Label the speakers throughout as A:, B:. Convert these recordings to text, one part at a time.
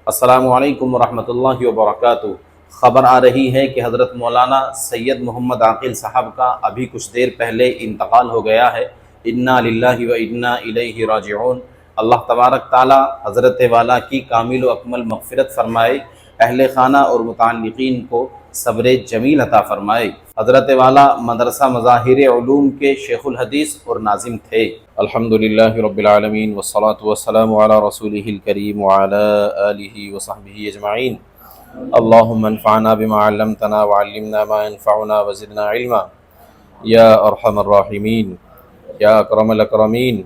A: السلام علیکم ورحمۃ اللہ وبرکاتہ۔ خبر آ رہی ہے کہ حضرت مولانا سید محمد عاقل صاحب کا ابھی کچھ دیر پہلے انتقال ہو گیا ہے۔ انا للہ و انا الیہ راجعون۔ اللہ تبارک تعالی حضرت والا کی کامل و اکمل مغفرت فرمائے، اہل خانہ اور متعلقین کو صبر جمیل عطا فرمائے۔ حضرت والا مدرسہ مظاہر علوم کے شیخ الحدیث اور ناظم تھے۔ الحمدللہ رب العالمین والصلاة والسلام علی رسولہ الکریم وعلی آلہ وصحبہ اجمعین۔ اللہم انفعنا بما علمتنا وعلمنا ما ينفعنا وزدنا علما یا ارحم الراحمین یا اکرم الاکرمین۔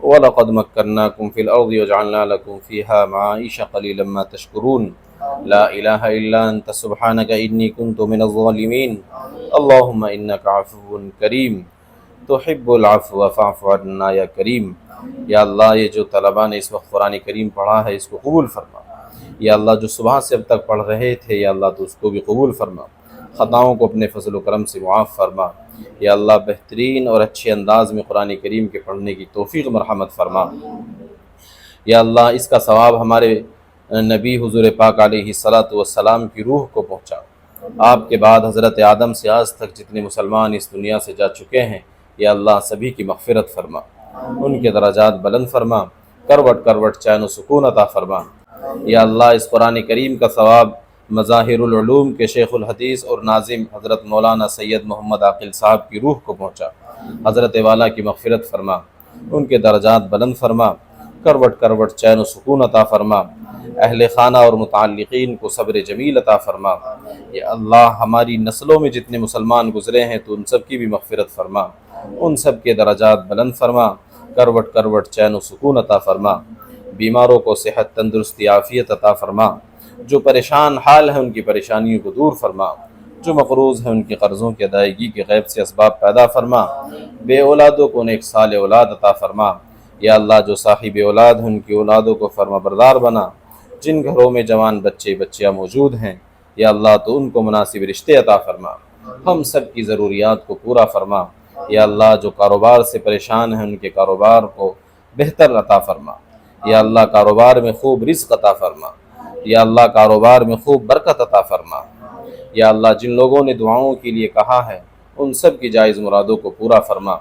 A: وَلَقَدْ مَكَّنَّاكُمْ فِي الْأَرْضِ وَجَعَلْنَا لَكُمْ فِيهَا مَعَائِشَ قَلِيلًا مَا تَشْكُرُونَ لا الہ الا انت سبحانک انی کنت من الظالمین۔ اللہم انک عفو کریم تحب العفو فاعف عنا یا کریم۔ یا اللہ یہ جو طلباء نے اس وقت قرآن کریم پڑھا ہے اس کو قبول فرما۔ یا اللہ جو صبح سے اب تک پڑھ رہے تھے یا اللہ تو اس کو بھی قبول فرما، خطاؤں کو اپنے فضل و کرم سے معاف فرما۔ یا اللہ بہترین اور اچھے انداز میں قرآن کریم کے پڑھنے کی توفیق مرحمت فرما۔ یا اللہ اس کا ثواب ہمارے نبی حضور پاک علیہ الصلاۃ والسلام کی روح کو پہنچا۔ آپ کے بعد حضرت آدم سے آج تک جتنے مسلمان اس دنیا سے جا چکے ہیں یا اللہ سبھی کی مغفرت فرما، ان کے درجات بلند فرما، کروٹ کروٹ چین و سکون عطا فرما۔ یا اللہ اس قرآن کریم کا ثواب مظاہر العلوم کے شیخ الحدیث اور ناظم حضرت مولانا سید محمد عاقل صاحب کی روح کو پہنچا۔ حضرت والا کی مغفرت فرما، ان کے درجات بلند فرما، کروٹ کروٹ چین و سکون عطا فرما، اہل خانہ اور متعلقین کو صبر جمیل عطا فرما۔ یا اللہ ہماری نسلوں میں جتنے مسلمان گزرے ہیں تو ان سب کی بھی مغفرت فرما، ان سب کے درجات بلند فرما، کروٹ کروٹ چین و سکون عطا فرما۔ بیماروں کو صحت تندرستی عافیت عطا فرما، جو پریشان حال ہیں ان کی پریشانیوں کو دور فرما، جو مقروض ہیں ان کی قرضوں کی ادائیگی کے غیب سے اسباب پیدا فرما، بے اولادوں کو نیک سال اولاد عطا فرما۔ یا اللہ جو صاحب اولاد ہیں ان کی اولادوں کو فرما بردار بنا، جن گھروں میں جوان بچے بچیاں موجود ہیں یا اللہ تو ان کو مناسب رشتے عطا فرما، ہم سب کی ضروریات کو پورا فرما۔ یا اللہ جو کاروبار سے پریشان ہیں ان کے کاروبار کو بہتر عطا فرما۔ یا اللہ کاروبار میں خوب رزق عطا فرما، یا اللہ کاروبار میں خوب برکت عطا فرما۔ یا اللہ جن لوگوں نے دعاؤں کے لیے کہا ہے ان سب کی جائز مرادوں کو پورا فرما،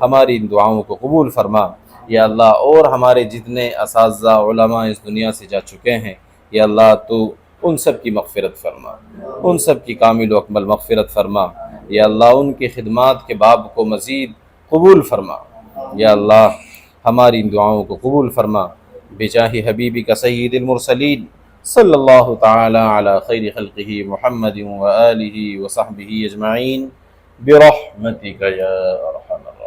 A: ہماری ان دعاؤں کو قبول فرما۔ یا اللہ اور ہمارے جتنے اساتذہ علماء اس دنیا سے جا چکے ہیں یا اللہ تو ان سب کی مغفرت فرما، ان سب کی کامل و اکمل مغفرت فرما۔ یا اللہ ان کی خدمات کے باب کو مزید قبول فرما۔ یا اللہ ہماری ان دعاؤں کو قبول فرما، بجاہ حبیبی کا سید المرسلین صلی اللہ تعالی علی خیر خلقہ محمد و آلہ و صحبہ اجمعین برحمتک یا ارحم الراحمین۔